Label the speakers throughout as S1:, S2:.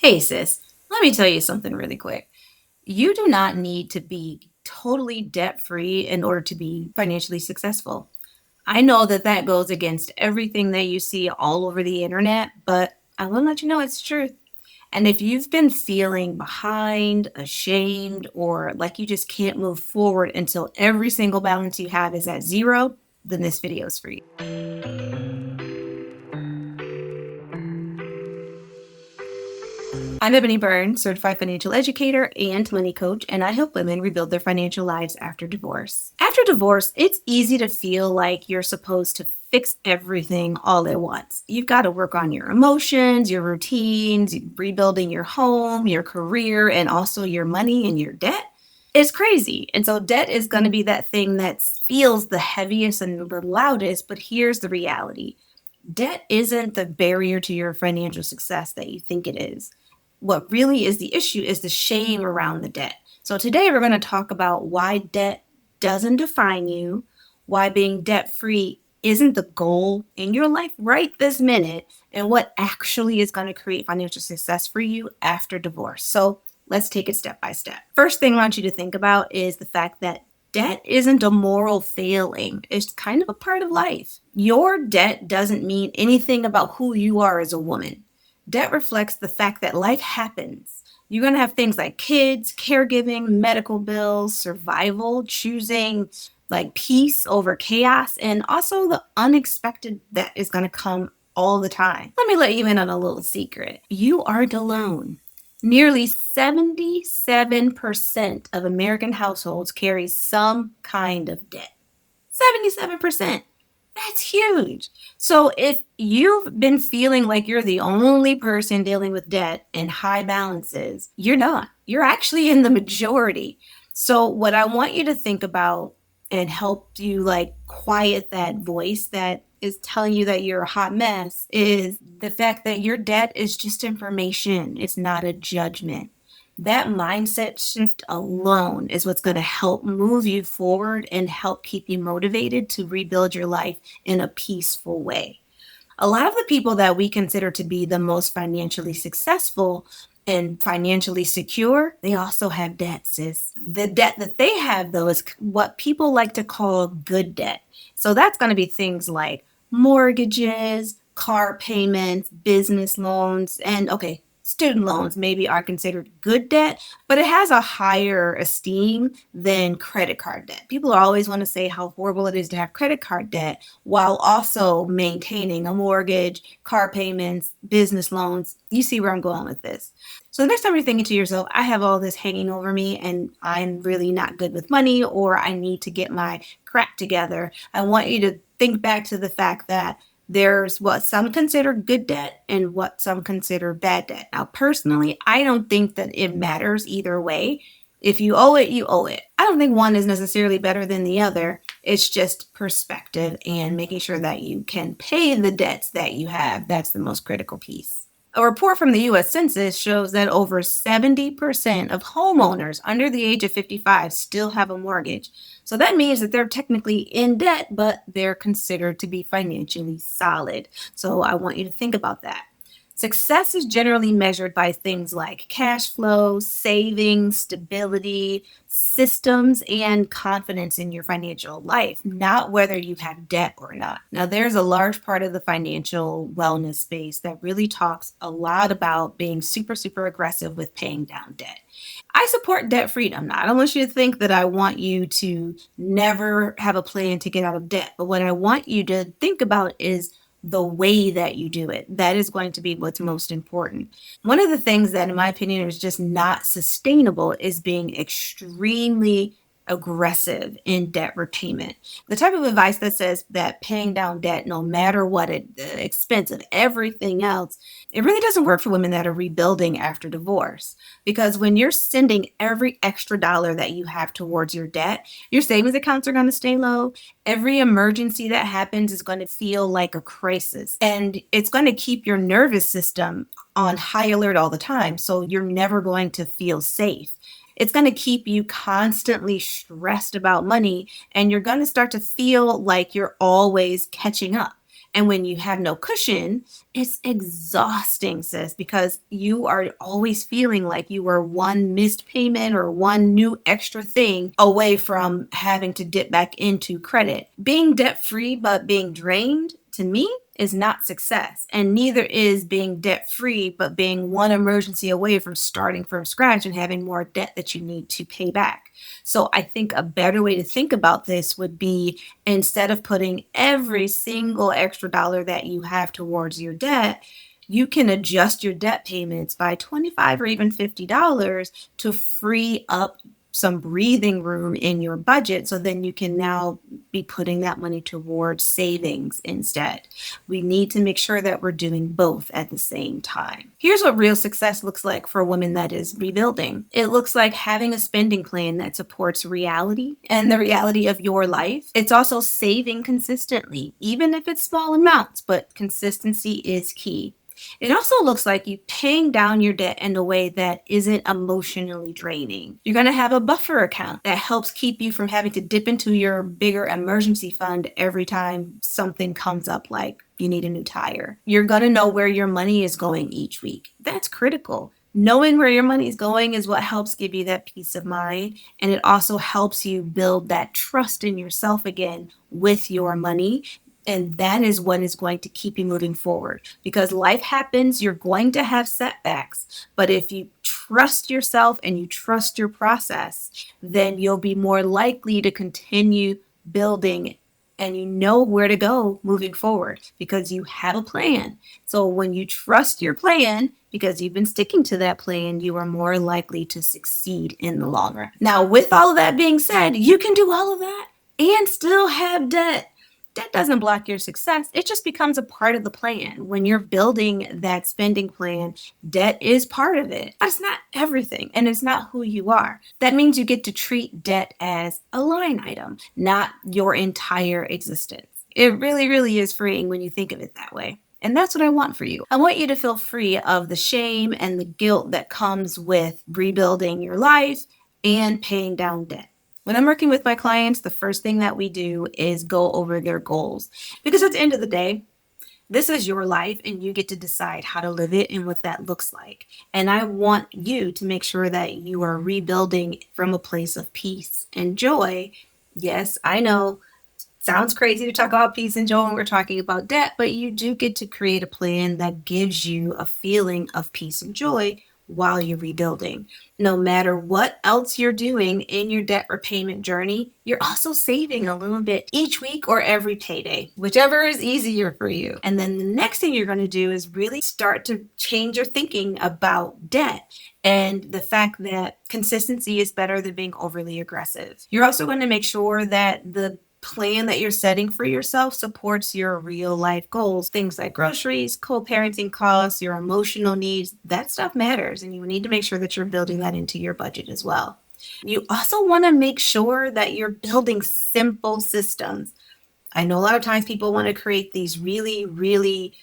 S1: Hey, sis, let me tell you something really quick. You do not need to be totally debt free in order to be financially successful. I know that that goes against everything that you see all over the internet, but I will let you know it's true. And if you've been feeling behind, ashamed, or like you just can't move forward until every single balance you have is at zero, then this video is for you. I'm Ebony Byrne, certified financial educator and money coach, and I help women rebuild their financial lives after divorce. After divorce, it's easy to feel like you're supposed to fix everything all at once. You've got to work on your emotions, your routines, rebuilding your home, your career, and also your money and your debt. It's crazy. And so, debt is going to be that thing that feels the heaviest and the loudest, but here's the reality. Debt isn't the barrier to your financial success that you think it is. What really is the issue is the shame around the debt. So today we're going to talk about why debt doesn't define you, why being debt free isn't the goal in your life right this minute, and what actually is going to create financial success for you after divorce. So let's take it step by step. First thing I want you to think about is the fact that debt isn't a moral failing. It's kind of a part of life. Your debt doesn't mean anything about who you are as a woman. Debt reflects the fact that life happens. You're going to have things like kids, caregiving, medical bills, survival, choosing like peace over chaos, and also the unexpected that is going to come all the time. Let me let you in on a little secret. You aren't alone. Nearly 77% of American households carry some kind of debt. 77%. That's huge. So if you've been feeling like you're the only person dealing with debt and high balances, you're not. You're actually in the majority. So what I want you to think about and help you like quiet that voice that is telling you that you're a hot mess is the fact that your debt is just information. It's not a judgment. That mindset shift alone is what's going to help move you forward and help keep you motivated to rebuild your life in a peaceful way. A lot of the people that we consider to be the most financially successful and financially secure, they also have debt, sis. The debt that they have, though, is what people like to call good debt. So that's going to be things like mortgages, car payments, business loans, and okay, student loans maybe are considered good debt, but it has a higher esteem than credit card debt. People always want to say how horrible it is to have credit card debt while also maintaining a mortgage, car payments, business loans. You see where I'm going with this. So the next time you're thinking to yourself, I have all this hanging over me and I'm really not good with money, or I need to get my crap together, I want you to think back to the fact that there's what some consider good debt and what some consider bad debt. Now, personally, I don't think that it matters either way. If you owe it, you owe it. I don't think one is necessarily better than the other. It's just perspective and making sure that you can pay the debts that you have. That's the most critical piece. A report from the US Census shows that over 70% of homeowners under the age of 55 still have a mortgage. So that means that they're technically in debt, but they're considered to be financially solid. So I want you to think about that. Success is generally measured by things like cash flow, savings, stability, systems, and confidence in your financial life, not whether you have debt or not. Now, there's a large part of the financial wellness space that really talks a lot about being super, super aggressive with paying down debt. I support debt freedom. Now, I don't want you to think that I want you to never have a plan to get out of debt, but what I want you to think about is the way that you do it. That is going to be what's most important. One of the things that, in my opinion, is just not sustainable is being extremely aggressive in debt repayment. The type of advice that says that paying down debt, no matter what the expense of everything else, it really doesn't work for women that are rebuilding after divorce. Because when you're sending every extra dollar that you have towards your debt, your savings accounts are going to stay low. Every emergency that happens is going to feel like a crisis, and it's going to keep your nervous system on high alert all the time. So you're never going to feel safe. It's going to keep you constantly stressed about money, and you're going to start to feel like you're always catching up. And when you have no cushion, it's exhausting, sis, because you are always feeling like you are one missed payment or one new extra thing away from having to dip back into credit. Being debt free but being drained, to me, is not success. And neither is being debt free but being one emergency away from starting from scratch and having more debt that you need to pay back. So I think a better way to think about this would be, instead of putting every single extra dollar that you have towards your debt, you can adjust your debt payments by 25 or even $50 to free up some breathing room in your budget. So then you can now be putting that money towards savings instead. We need to make sure that we're doing both at the same time. Here's what real success looks like for a woman that is rebuilding. It looks like having a spending plan that supports reality and the reality of your life. It's also saving consistently, even if it's small amounts, but consistency is key. It also looks like you paying down your debt in a way that isn't emotionally draining. You're going to have a buffer account that helps keep you from having to dip into your bigger emergency fund every time something comes up, like you need a new tire. You're going to know where your money is going each week. That's critical. Knowing where your money is going is what helps give you that peace of mind. And it also helps you build that trust in yourself again with your money. And that is what is going to keep you moving forward, because life happens. You're going to have setbacks. But if you trust yourself and you trust your process, then you'll be more likely to continue building, and you know where to go moving forward because you have a plan. So when you trust your plan, because you've been sticking to that plan, you are more likely to succeed in the long run. Now, with all of that being said, you can do all of that and still have debt. Debt doesn't block your success. It just becomes a part of the plan. When you're building that spending plan, debt is part of it, but it's not everything, and it's not who you are. That means you get to treat debt as a line item, not your entire existence. It really, really is freeing when you think of it that way. And that's what I want for you. I want you to feel free of the shame and the guilt that comes with rebuilding your life and paying down debt. When I'm working with my clients, the first thing that we do is go over their goals. Because at the end of the day, this is your life and you get to decide how to live it and what that looks like. And I want you to make sure that you are rebuilding from a place of peace and joy. Yes, I know. Sounds crazy to talk about peace and joy when we're talking about debt, but you do get to create a plan that gives you a feeling of peace and joy while you're rebuilding. No matter what else you're doing in your debt repayment journey, you're also saving a little bit each week or every payday, whichever is easier for you. And then the next thing you're going to do is really start to change your thinking about debt and the fact that consistency is better than being overly aggressive. You're also going to make sure that the plan that you're setting for yourself supports your real life goals. Things like groceries, co-parenting costs, your emotional needs, that stuff matters. And you need to make sure that you're building that into your budget as well. You also want to make sure that you're building simple systems. I know a lot of times people want to create these really, really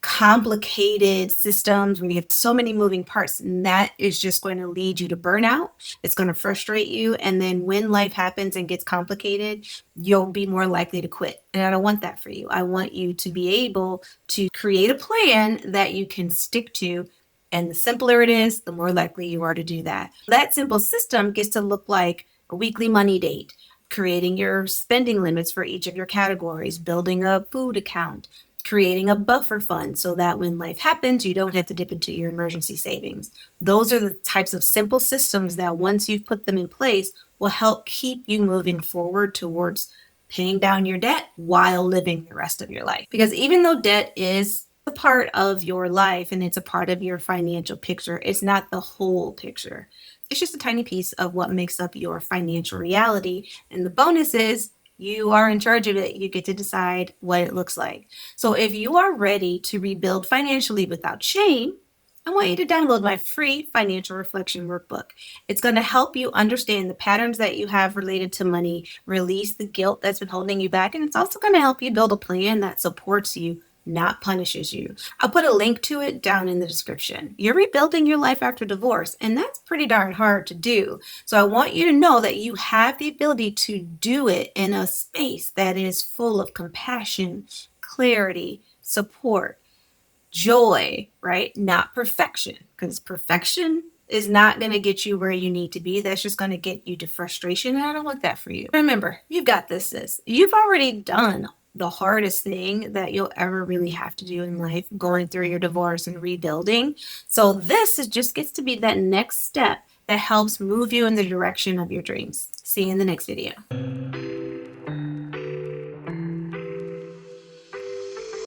S1: complicated systems where you have so many moving parts, and that is just going to lead you to burnout. It's going to frustrate you. And then when life happens and gets complicated, you'll be more likely to quit. And I don't want that for you. I want you to be able to create a plan that you can stick to. And the simpler it is, the more likely you are to do that. That simple system gets to look like a weekly money date, creating your spending limits for each of your categories, building a food account, creating a buffer fund so that when life happens, you don't have to dip into your emergency savings. Those are the types of simple systems that once you've put them in place will help keep you moving forward towards paying down your debt while living the rest of your life. Because even though debt is a part of your life and it's a part of your financial picture, it's not the whole picture. It's just a tiny piece of what makes up your financial reality. And the bonus is you are in charge of it. You get to decide what it looks like. So if you are ready to rebuild financially without shame, I want you to download my free Financial Reflection Workbook. It's going to help you understand the patterns that you have related to money, release the guilt that's been holding you back, and it's also going to help you build a plan that supports you, not punishes you. I'll put a link to it down in the description. You're rebuilding your life after divorce, and that's pretty darn hard to do. So I want you to know that you have the ability to do it in a space that is full of compassion, clarity, support, joy, right? Not perfection, because perfection is not going to get you where you need to be. That's just going to get you to frustration. And I don't want that for you. Remember, you've got this, sis. You've already done the hardest thing that you'll ever really have to do in life, going through your divorce and rebuilding. So this is just gets to be that next step that helps move you in the direction of your dreams. See you in the next video.